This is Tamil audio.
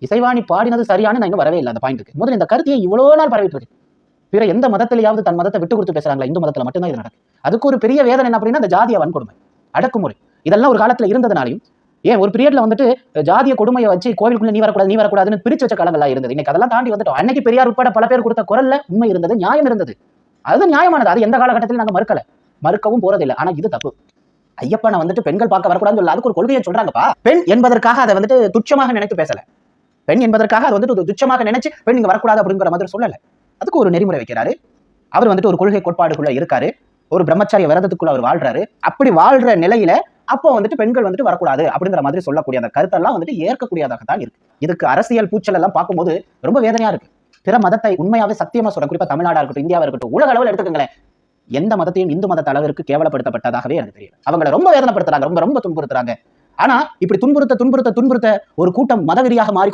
இசைவாணி பாடினது சரியான நான் இன்னும் வரவே இல்லை அந்த பாயிண்ட்டுக்கு. முதல்ல இந்த கருத்தையை இவ்வளவு நாள் பரவிட்டு இருக்கு. பிற எந்த மதத்திலேயாவது தன் மதத்தை விட்டு கொடுத்து பேசுறாங்களா? இந்து மதத்துல மட்டும்தான் இது நடக்கும். அதுக்கு ஒரு பெரிய வேதனை என்ன அப்படின்னா, அந்த ஜாதிய வன்கொடுமை, அடக்குமுறை, இதெல்லாம் ஒரு காலத்துல இருந்ததுனாலையும், ஏன் ஒரு பீரியட்ல வந்துட்டு ஜாதிய கொடுமையை வச்சு கோவிலுக்குள்ள நீ வரக்கூடாதுன்னு பிரிச்சு வச்ச காலங்களா இருந்தது. இன்னைக்கு அதெல்லாம் தாண்டி வந்துட்டோம். அன்னைக்கு பெரியார் உட்பட பல பேர் கொடுத்த குரல்ல உண்மை இருந்தது, நியாயம் இருந்தது. அது நியாயமானது. அது எந்த காலகட்டத்தில் நாங்க மறுக்கவும் போறதில்லை. ஆனா இது தப்பு. ஐயப்பனை வந்துட்டு பெண்கள் பார்க்க வரக்கூடாதுன்னு சொல்ல, அதுக்கு ஒரு கொள்கையை சொல்றாங்கப்பா. பெண் என்பதற்காக அதை வந்துட்டு துச்சமாக நினைத்து பேசல. பெண் என்பதற்காக அதை வந்துட்டு துச்சமாக நினைச்சு பெண் இங்க வரக்கூடாது அப்படிங்கிற மாதிரி சொல்லல. அதுக்கு ஒரு நெறிமுறை வைக்கிறாரு. அவர் வந்துட்டு ஒரு கொள்கை கோட்பாடுக்குள்ள இருக்காரு. ஒரு பிரம்மச்சாரிய விரதத்துக்குள்ள அவர் வாழ்றாரு. அப்படி வாழ்ற நிலையில அப்போ வந்துட்டு பெண்கள் வந்துட்டு வரக்கூடாது அப்படிங்கிற மாதிரி சொல்லக்கூடிய அந்த கருத்தெல்லாம் வந்துட்டு ஏற்கக்கூடியதாகத்தான் இருக்கு. இதுக்கு அரசியல் பூச்சல் எல்லாம் பார்க்கும்போது ரொம்ப வேதனையா இருக்கு. பிற மதத்தை உண்மையாவே சத்தியமா சொல்றேன், குறிப்பா தமிழ்நாடா இருக்கட்டும், இந்தியாவா இருக்கட்டும், உலக அளவில் எடுத்துக்கங்களேன், எந்த மதத்தையும் இந்து மத அளவிற்கு கேவலப்படுத்தப்பட்டதாகவே எனக்கு தெரியும். அவங்களை ரொம்ப வேதனைப்படுத்துறாங்க, ரொம்ப துன்புறுத்துறாங்க. ஆனா இப்படி துன்புறுத்த ஒரு கூட்டம் மதவெறியாக மாறிக்கொண்டு